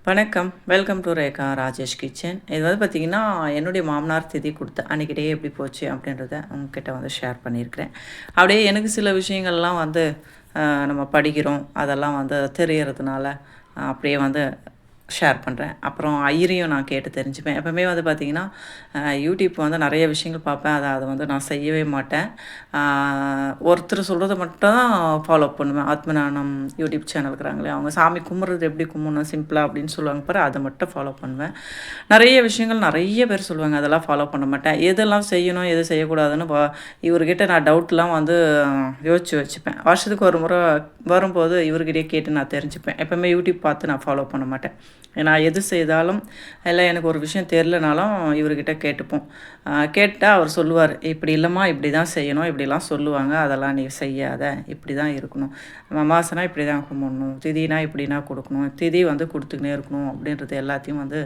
வணக்கம். Welcome to Rekha Rajesh kitchen. இது வந்து பார்த்திங்கன்னா, என்னுடைய மாமனார் திதி கொடுத்த அன்றைக்கி டே எப்படி போச்சு அப்படின்றத உங்ககிட்ட வந்து ஷேர் பண்ணியிருக்கிறேன். அப்படியே எனக்கு சில விஷயங்கள்லாம் வந்து நம்ம படிக்கிறோம். அதெல்லாம் வந்து தெரியறதுனால அப்படியே வந்து ஷேர் பண்ணுறேன். அப்புறம் ஐயரையும் நான் கேட்டு தெரிஞ்சுப்பேன். எப்பவுமே வந்து பார்த்திங்கன்னா, யூடியூப் வந்து நிறைய விஷயங்கள் பார்ப்பேன். அதை வந்து நான் செய்யவே மாட்டேன். அ ஒருத்தர் சொல்கிறத மட்டும் தான் ஃபாலோ பண்ணுவேன். ஆத்மஞானம் யூடியூப் சேனல் இருக்கிறாங்களே, அவங்க சாமி கும்பிட்றது எப்படி கும்பிடணும் சிம்பிளா அப்படின்னு சொல்லுவாங்க பாரு, அதை மட்டும் ஃபாலோ பண்ணுவேன். நிறைய விஷயங்கள் நிறைய பேர் சொல்லுவாங்க. அதெல்லாம் ஃபாலோ பண்ண மாட்டேன். எதெல்லாம் செய்யணும், எது செய்யக்கூடாதுன்னு இவர்கிட்ட நான் டவுட்லாம் வந்து யோசிச்சு வச்சுப்பேன். வருஷத்துக்கு ஒரு முறை வரும்போது இவர்கிட்டயே கேட்டு நான் தெரிஞ்சுப்பேன். எப்பவுமே யூடியூப் பார்த்து நான் ஃபாலோ பண்ண மாட்டேன். நான் எது செய்தாலும் இல்லை எனக்கு ஒரு விஷயம் தெரிலனாலும் இவர்கிட்ட கேட்டுப்போம். கேட்டால் அவர் சொல்லுவார், இப்படி இல்லைம்மா இப்படி தான் செய்யணும், இப்படிலாம் சொல்லுவாங்க, அதெல்லாம் நீ செய்யாத, இப்படி தான் இருக்கணும், அமாவாசைனா இப்படி தான் கும்பிடணும், திதினா இப்படின்னா கொடுக்கணும், திதி வந்து கொடுத்துக்கினே இருக்கணும் அப்படின்றது எல்லாத்தையும் வந்து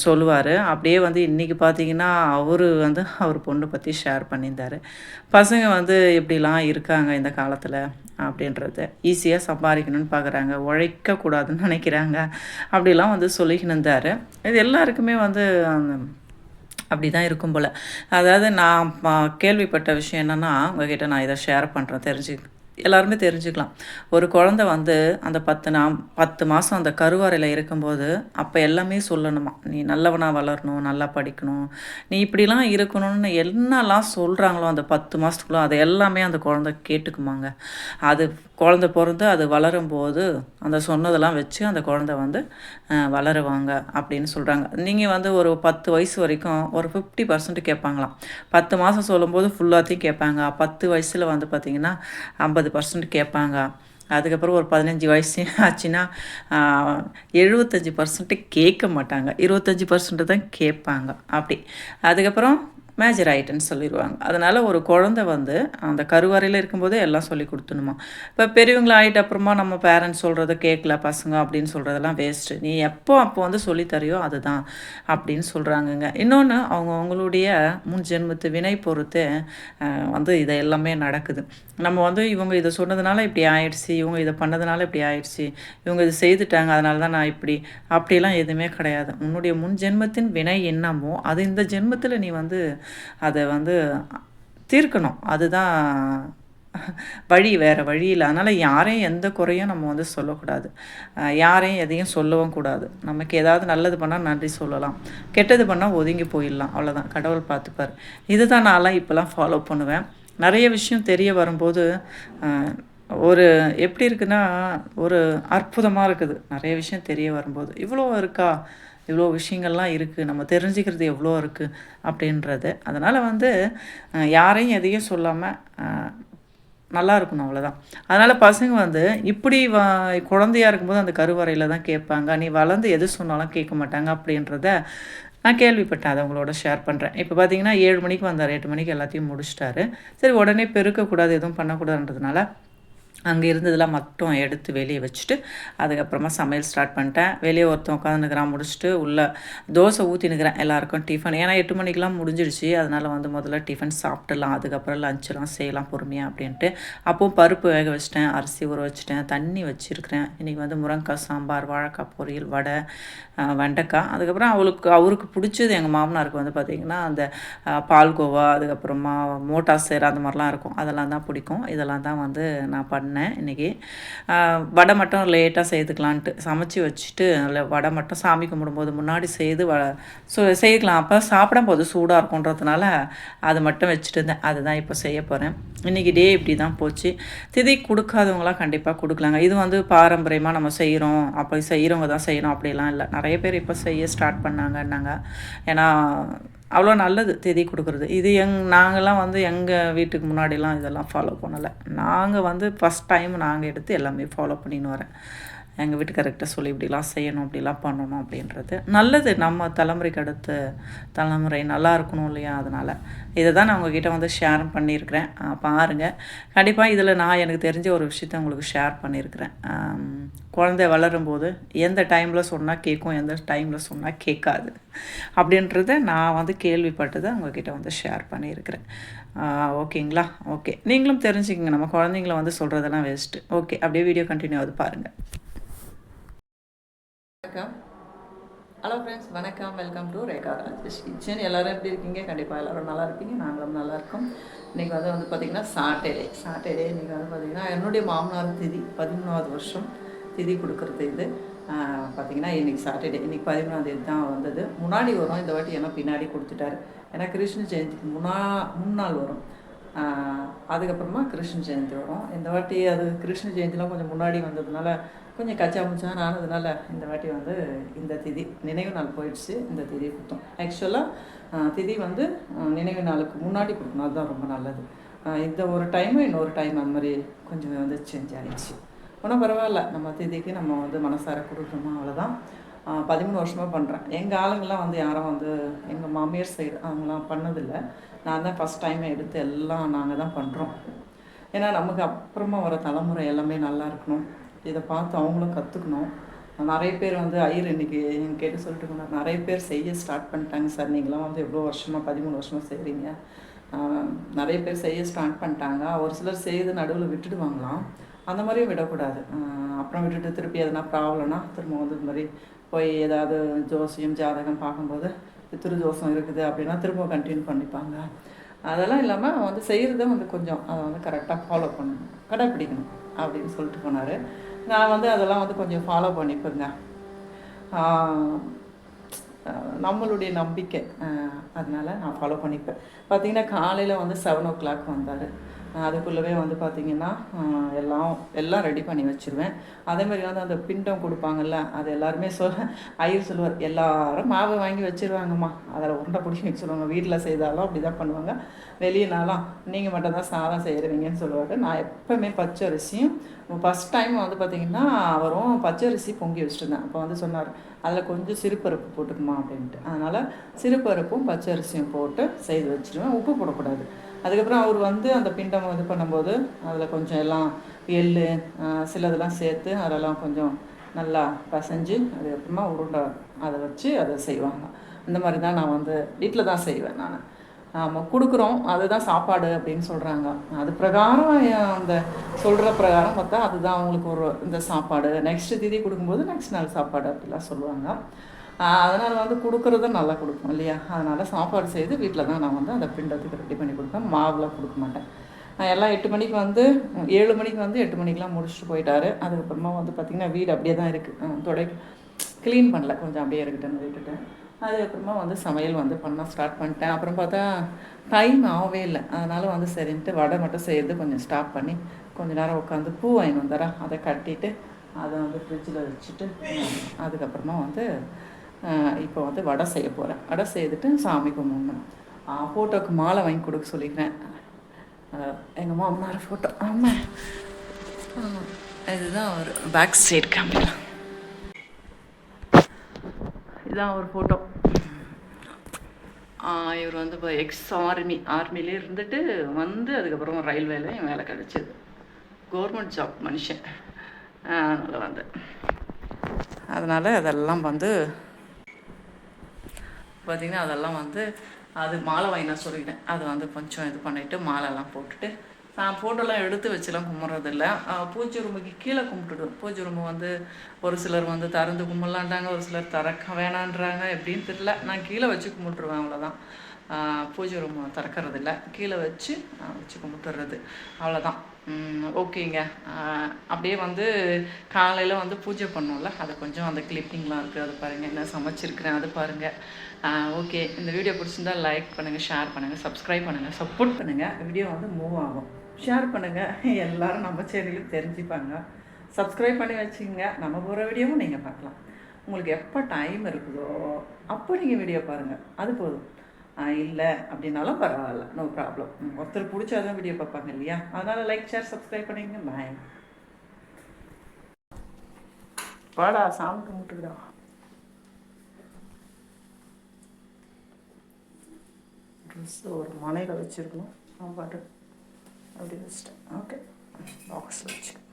சொல்லுவார். அப்படியே வந்து இன்றைக்கி பார்த்தீங்கன்னா அவர் வந்து அவர் பொண்ணு பற்றி ஷேர் பண்ணியிருந்தார். பசங்க வந்து எப்படிலாம் இருக்காங்க இந்த காலத்தில் அப்படின்றது, ஈஸியாக சம்பாதிக்கணும்னு பார்க்குறாங்க, உழைக்கக்கூடாதுன்னு நினைக்கிறாங்க, அப்படிலாம் வந்து சொல்லிக்கின்னு இருந்தார். இது எல்லாருக்குமே வந்து அப்படி தான் இருக்கும் போல். அதாவது நான் கேள்விப்பட்ட விஷயம் என்னென்னா, உங்ககிட்ட நான் இதை ஷேர் பண்ணுறேன், எல்லாருமே தெரிஞ்சுக்கலாம். ஒரு குழந்தை வந்து அந்த 10 மாதம் அந்த கருவறையில் இருக்கும்போது, அப்போ எல்லாமே சொல்லணுமா, நீ நல்லவனா வளரணும், நல்லா படிக்கணும், நீ இப்படிலாம் இருக்கணும்னு என்னலாம் சொல்கிறாங்களோ அந்த 10 மாதத்துக்குள்ள, அது எல்லாமே அந்த குழந்தை கேட்டுக்குமாங்க. அது குழந்தை பிறந்து அது வளரும்போது அந்த சொன்னதெல்லாம் வச்சு அந்த குழந்தை வந்து வளருவாங்க அப்படின்னு சொல்கிறாங்க. நீங்கள் வந்து ஒரு 10 வயசு வரைக்கும் ஒரு 50% கேட்பாங்களாம். 10 மாதம் சொல்லும்போது ஃபுல்லாத்தையும் கேட்பாங்க. 10 வயசில் வந்து பார்த்திங்கன்னா 50% கேட்பாங்க. அதுக்கப்புறம் ஒரு 15 வயசு ஆச்சுன்னா 75% கேட்க மாட்டாங்க. 25% தான் கேட்பாங்க அப்படி. அதுக்கப்புறம் மேஜர் ஆகிட்டுன்னு சொல்லிடுவாங்க. அதனால் ஒரு குழந்தை வந்து அந்த கருவறையில் இருக்கும்போதே எல்லாம் சொல்லி கொடுத்துணுமா. இப்போ பெரியவங்கள ஆகிட்ட அப்புறமா நம்ம பேரண்ட்ஸ் சொல்கிறத கேட்கல பசங்க அப்படின்னு சொல்கிறதெல்லாம் வேஸ்ட்டு. நீ அப்போ வந்து சொல்லித்தரையோ அதுதான் அப்படின்னு சொல்கிறாங்கங்க. இன்னொன்று அவங்களுடைய முன் ஜென்மத்து வினை பொறுத்து வந்து இதை எல்லாமே நடக்குது. நம்ம வந்து இவங்க இதை சொன்னதுனால இப்படி ஆயிடுச்சு, இவங்க இதை பண்ணதுனால இப்படி ஆயிடுச்சு, இவங்க இதை செய்துட்டாங்க அதனால தான் நான் இப்படி அப்படிலாம் எதுவுமே கிடையாது. உன்னுடைய முன் ஜென்மத்தின் வினை என்னமோ அது இந்த ஜென்மத்தில் நீ வந்து அதை வந்து தீர்க்கணும். அதுதான் வழி, வேறு வழி இல்லை. அதனால் யாரையும் எந்த குறையும் நம்ம வந்து சொல்லக்கூடாது. யாரையும் எதையும் சொல்லவும் கூடாது. நமக்கு ஏதாவது நல்லது பண்ணால் நன்றி சொல்லலாம், கெட்டது பண்ணால் ஒதுங்கி போயிடலாம், அவ்வளோதான். கடவுள் பார்த்துப்பார். இதுதான் நான்லாம் இப்போலாம் ஃபாலோ பண்ணுவேன். நிறைய விஷயம் தெரிய வரும்போது ஒரு எப்படி இருக்குன்னா, ஒரு அற்புதமாக இருக்குது. நிறைய விஷயம் தெரிய வரும்போது, இவ்வளோ இருக்கா? இவ்வளோ விஷயங்கள்லாம் இருக்குது, நம்ம தெரிஞ்சுக்கிறது எவ்வளோ இருக்குது அப்படின்றது. அதனால் வந்து யாரையும் எதையும் சொல்லாமல் நல்லா இருக்கணும், அவ்வளோதான். அதனால் பசங்க வந்து இப்படி குழந்தையா இருக்கும்போது அந்த கருவறையில் தான் கேட்பாங்க. நீ வளர்ந்து எது சொன்னாலும் கேட்க மாட்டாங்க அப்படின்றத நான் கேள்விப்பட்டேன். அதை உங்களோட ஷேர் பண்ணுறேன். இப்போ பார்த்தீங்கன்னா 7 மணிக்கு வந்தார், 8 மணிக்கு எல்லாத்தையும் முடிச்சிட்டாரு. சரி உடனே பெருக்கக்கூடாது, எதுவும் பண்ணக்கூடாதுன்றதுனால அங்கே இருந்ததெல்லாம் மட்டும் எடுத்து வெளியே வச்சுட்டு, அதுக்கப்புறமா சமையல் ஸ்டார்ட் பண்ணிட்டேன். வெளியே ஒருத்தன் உட்காந்துனுக்கிறான், முடிச்சுட்டு உள்ளே தோசை ஊற்றினுக்கிறேன் எல்லாருக்கும் டிஃபன். ஏன்னா 8 மணிக்கெலாம் முடிஞ்சிடுச்சு. அதனால் வந்து முதல்ல டிஃபன் சாப்பிட்டுலாம், அதுக்கப்புறம் லஞ்செலாம் செய்யலாம் பொறுமையாக அப்படின்ட்டு. அப்போது பருப்பு வேக வச்சுட்டேன், அரிசி ஊற வச்சுட்டேன், தண்ணி வச்சுருக்கிறேன். இன்றைக்கி வந்து முருங்கைக்காய் சாம்பார், வாழைக்காய் பொரியல், வடை, வெண்டைக்காய். அதுக்கப்புறம் அவருக்கு பிடிச்சது எங்கள் மாமனாருக்கு வந்து பார்த்திங்கன்னா அந்த பால்கோவா, அதுக்கப்புறமா மோட்டா சேர் அந்த மாதிரிலாம் இருக்கும், அதெல்லாம் தான் பிடிக்கும். இதெல்லாம் தான் வந்து நான் பண்ணேன் இன்றைக்கி. வடை மட்டும் லேட்டாக செய்துக்கலான்ட்டு சமைச்சி வச்சுட்டு, அதில் வடை மட்டும் சாமி கும்பிடும்போது முன்னாடி செய்து செய்யலாம், அப்போ சாப்பிடும்போது சூடாக இருக்குன்றதுனால அது மட்டும் வச்சுட்டு இருந்தேன். அதுதான் இப்போ செய்ய போகிறேன். இன்றைக்கி டே இப்படி தான் போச்சு. திதி கொடுக்காதவங்களாம் கண்டிப்பாக கொடுக்கலாங்க. இது வந்து பாரம்பரியமாக நம்ம செய்கிறோம், அப்படி செய்கிறவங்க தான் செய்யணும் அப்படிலாம் இல்லை. நிறைய பேர் இப்போ செய்ய ஸ்டார்ட் பண்ணாங்கன்னாங்க. ஏன்னா அவ்வளோ நல்லது திதி கொடுக்குறது. இது நாங்கள்லாம் வந்து எங்கள் வீட்டுக்கு முன்னாடிலாம் இதெல்லாம் ஃபாலோ பண்ணலை. நாங்கள் வந்து ஃபஸ்ட் டைம் நாங்கள் எடுத்து எல்லாமே ஃபாலோ பண்ணின்னு வரேன். எங்கள் வீட்டுக்காரர்கிட்ட சொல்லி இப்படிலாம் செய்யணும், இப்படிலாம் பண்ணணும் அப்படின்றது நல்லது. நம்ம தலைமுறைக்கு அடுத்த தலைமுறை நல்லா இருக்கணும் இல்லையா? அதனால் இதை தான் நான் உங்ககிட்ட வந்து ஷேர் பண்ணியிருக்கிறேன். பாருங்கள். கண்டிப்பாக இதில் நான் எனக்கு தெரிஞ்ச ஒரு விஷயத்த உங்களுக்கு ஷேர் பண்ணியிருக்கிறேன். குழந்தை வளரும்போது எந்த டைமில் சொன்னால் கேட்கும், எந்த டைமில் சொன்னால் கேட்காது அப்படின்றத நான் வந்து கேள்விப்பட்டதை உங்ககிட்ட வந்து ஷேர் பண்ணியிருக்கிறேன். ஓகேங்களா? ஓகே, நீங்களும் தெரிஞ்சுக்கங்க. நம்ம குழந்தைங்கள வந்து சொல்கிறதெல்லாம் வேஸ்ட்டு. ஓகே, அப்படியே வீடியோ கண்டினியூ ஆகுது பாருங்கள். வணக்கம். ஹலோ ஃப்ரெண்ட்ஸ், வணக்கம். Welcome to Rekha Rajesh kitchen. எல்லோரும் எப்படி இருக்கீங்க? கண்டிப்பாக எல்லோரும் நல்லா இருப்பீங்க. நாங்களும் நல்லாயிருக்கோம். இன்றைக்கி வந்து பார்த்திங்கன்னா சாட்டர்டே இன்றைக்கி வந்து பார்த்திங்கன்னா என்னுடைய மாமனார் திதி 13வது வருஷம் திதி கொடுக்குறது இது. பார்த்திங்கன்னா இன்றைக்கி சாட்டர்டே, இன்றைக்கி 13ஆம் தேதி தான் வந்தது. முன்னாடி வரும், இந்த வாட்டி ஏன்னா பின்னாடி கொடுத்துட்டாரு. ஏன்னா கிருஷ்ண ஜெயந்திக்கு முன்னாள் வரும். அதுக்கப்புறமா கிருஷ்ண ஜெயந்தி வரும். இந்த வாட்டி அது கிருஷ்ண ஜெயந்திலாம் கொஞ்சம் முன்னாடி வந்ததுனால கொஞ்சம் கச்சா முச்சான்னு ஆனதுனால இந்த வாட்டி வந்து இந்த திதி நினைவு நாள் போயிடுச்சு. இந்த திதி கொடுத்தோம். ஆக்சுவலாக திதி வந்து நினைவு நாளுக்கு முன்னாடி கொடுக்கணும், அதுதான் ரொம்ப நல்லது. இந்த ஒரு டைமு இன்னொரு டைம் அந்த மாதிரி கொஞ்சம் வந்து சேஞ்ச் ஆகிடுச்சு. ஒன்றும் பரவாயில்ல, நம்ம திதிக்கு நம்ம வந்து மனசார கொடுக்கணுமா, அவ்வளோதான். 13 வருஷமாக பண்ணுறேன். எங்கள் ஆளுங்கள்லாம் வந்து யாரும் வந்து எங்கள் மாமியார் சைடு அவங்களாம் பண்ணதில்லை. நான் தான் ஃபஸ்ட் டைம் எடுத்து எல்லாம் நாங்கள் தான் பண்ணுறோம். ஏன்னா நமக்கு அப்புறமா வர தலைமுறை எல்லாமே நல்லா இருக்கணும், இதை பார்த்து அவங்களும் கற்றுக்கணும். நிறைய பேர் வந்து ஐயர் இன்றைக்கி கேட்டு சொல்லிட்டு போனார், நிறைய பேர் செய்ய ஸ்டார்ட் பண்ணிட்டாங்க சார். நீங்களாம் வந்து எவ்வளோ வருஷமாக 13 வருஷமாக செய்கிறீங்க, நிறைய பேர் செய்ய ஸ்டார்ட் பண்ணிட்டாங்க. ஒரு சிலர் செய்து நடுவில் விட்டுடுவாங்களாம். அந்த மாதிரியும் விடக்கூடாது. அப்புறம் விட்டுட்டு திருப்பி எதனா ப்ராப்ளம்னா திரும்ப வந்து இது மாதிரி போய் ஏதாவது ஜோசியம் ஜாதகம் பார்க்கும்போது பித்ரு ஜோசம் இருக்குது அப்படின்னா திரும்ப கண்டினியூ பண்ணிப்பாங்க. அதெல்லாம் இல்லாமல் வந்து செய்கிறத வந்து கொஞ்சம் அதை வந்து கரெக்டாக ஃபாலோ பண்ணணும், கடைப்பிடிக்கணும் அப்படின்னு சொல்லிட்டு போனார். நான் வந்து அதெல்லாம் வந்து கொஞ்சம் ஃபாலோ பண்ணிப்பேங்க. நம்மளுடைய நம்பிக்கை, அதனால் நான் ஃபாலோ பண்ணிப்பேன். பார்த்திங்கன்னா காலையில் வந்து 7 o'clock வந்தார். அதுக்குள்ளவே வந்து பார்த்திங்கன்னா எல்லாம் ரெடி பண்ணி வச்சுருவேன். அதேமாதிரி வந்து அந்த பிண்டம் கொடுப்பாங்கல்ல, அது எல்லாருமே ஐயர் சொல்லுவார், எல்லாரும் மாவு வாங்கி வச்சுருவாங்கம்மா, அதில் உருண்டை பிடிச்சி வச்சுருவாங்க. வீட்டில் செய்தாலும் அப்படி தான் பண்ணுவாங்க, வெளியினாலும் நீங்கள் மட்டும் தான் சாதம் செய்கிறவங்கன்னு சொல்லுவார். நான் எப்போவுமே பச்சரிசியும் ஃபஸ்ட் டைம் வந்து பார்த்திங்கன்னா வரும் பச்சரிசி பொங்கி வச்சுருந்தேன். அப்போ வந்து சொன்னார், அதில் கொஞ்சம் சிறுபருப்பு போட்டுக்குமா அப்படின்ட்டு. அதனால் சிறுபருப்பும் பச்சரிசியும் போட்டு செய்து வச்சுருவேன். உப்பு போடக்கூடாது. அதுக்கப்புறம் அவர் வந்து அந்த பிண்டம் இது பண்ணும்போது அதில் கொஞ்சம் எல்லாம் எள் சிலதெல்லாம் சேர்த்து அதெல்லாம் கொஞ்சம் நல்லா பசைஞ்சு அதுக்கப்புறமா உருண்டை அதை வச்சு அதை செய்வாங்க. அந்த மாதிரி தான் நான் வந்து வீட்டில் தான் செய்வேன் நான். நம்ம கொடுக்குறோம், அதுதான் சாப்பாடு அப்படின்னு சொல்கிறாங்க. அது பிரகாரம் அந்த சொல்கிற பிரகாரம் பார்த்தா அதுதான் அவங்களுக்கு ஒரு இந்த சாப்பாடு. நெக்ஸ்ட் திதி கொடுக்கும்போது நெக்ஸ்ட் நாள் சாப்பாடு அப்படிலாம் சொல்லுவாங்க. அதனால் வந்து கொடுக்குறத நல்லா கொடுப்போம் இல்லையா. அதனால் சாப்பாடு செய்து வீட்டில் தான் நான் வந்து அந்த பிண்டத்துக்கு ரெடி பண்ணி கொடுப்பேன். மாவுலாம் கொடுக்க மாட்டேன். எல்லாம் 8 மணிக்கு வந்து 7 மணிக்கு வந்து 8 மணிக்கெலாம் முடிச்சுட்டு போயிட்டார். அதுக்கப்புறமா வந்து பார்த்திங்கன்னா வீடு அப்படியே தான் இருக்குது, க்ளீன் பண்ணல, கொஞ்சம் அப்படியே இருக்கட்டுன்னு விட்டுட்டேன். அதுக்கப்புறமா வந்து சமையல் வந்து பண்ண ஸ்டார்ட் பண்ணிட்டேன். அப்புறம் பார்த்தா டைம் ஆகவே இல்லை. அதனால் வந்து சரின்ட்டு வடை மட்டும் செய்கிறது கொஞ்சம் ஸ்டாப் பண்ணி கொஞ்சம் நேரம் உட்காந்து பூ வாங்கிட்டு வந்தாரா, அதை கட்டிட்டு அதை வந்து ஃப்ரிட்ஜில் வச்சுட்டு அதுக்கப்புறமா வந்து இப்போ வந்து வடை செய்ய போகிறேன். வடை செய்துட்டு சாமி கும்பிடணும். ஃபோட்டோவுக்கு மாலை வாங்கி கொடுக்க சொல்லிக்கிறேன். எங்கள் மாமனார் ஃபோட்டோ. ஆமாம், இதுதான் ஒரு பேக் சைடு கேமரா. இதுதான் ஒரு ஃபோட்டோ. இவர் வந்து இப்போ ஆர்மிலே இருந்துட்டு வந்து அதுக்கப்புறம் ரயில்வேல என் வேலை கிடச்சிது. கவர்மெண்ட் ஜாப் மனுஷன். அதனால் வந்து அதனால் அதெல்லாம் வந்து பார்த்திங்கன்னா அதெல்லாம் வந்து அது மாலை வாங்கி நான் சொல்லிட்டேன். அது வந்து கொஞ்சம் இது பண்ணிவிட்டு மாலைலாம் போட்டுட்டு நான் ஃபோட்டோலாம் எடுத்து வச்சுலாம் கும்பிட்றதில்ல. பூஜை ரூமுக்கு கீழே கும்பிட்டுடுவேன். பூஜை ரூமு வந்து ஒரு சிலர் வந்து திறந்து கும்பிட்லான்றாங்க, ஒரு சிலர் திறக்க வேணான்றாங்க, எப்படின்னு தெரியல. நான் கீழே வச்சு கும்பிட்டுருவேன், அவ்வளோதான். பூஜை ரூம் திறக்கறதில்ல, கீழே வச்சு கும்பிட்டுறது, அவ்வளோதான். ஓகேங்க. அப்படியே வந்து காலையில் வந்து பூஜை பண்ணோம்ல, அது கொஞ்சம் அந்த கிளிப்பிங்லாம் இருக்குது, அது பாருங்கள். என்ன சமைச்சிருக்கிறேன் அது பாருங்கள். ஓகே, இந்த வீடியோ பிடிச்சிருந்தா லைக் பண்ணுங்கள், ஷேர் பண்ணுங்கள், சப்ஸ்கிரைப் பண்ணுங்கள், சப்போர்ட் பண்ணுங்கள். வீடியோ வந்து மூவ் ஆகும். ஷேர் பண்ணுங்கள், எல்லோரும் நம்ம சேனலுக்கு தெரிஞ்சுப்பாங்க. சப்ஸ்கிரைப் பண்ணி வச்சுங்க, நம்ம போகிற வீடியோவும் நீங்கள் பார்க்கலாம். உங்களுக்கு எப்போ டைம் இருக்குதோ அப்போ நீங்கள் வீடியோ பாருங்கள், அது போதும். இல்லை அப்படின்னாலும் பரவாயில்ல, நோ ப்ராப்ளம். ஒருத்தர் பிடிச்சாதான் வீடியோ பார்ப்பாங்க இல்லையா. அதனால் லைக் ஷேர் சப்ஸ்கிரைப் பண்ணிங்க. பாய். பாடா சாமி கும்பிட்டுக்குடா. ட்ரெஸ்ஸு ஒரு மனையில் வச்சுருக்கணும், பாட்டு அப்படி வச்சுட்டேன். ஓகே, பாக்ஸில் வச்சுக்கேன்.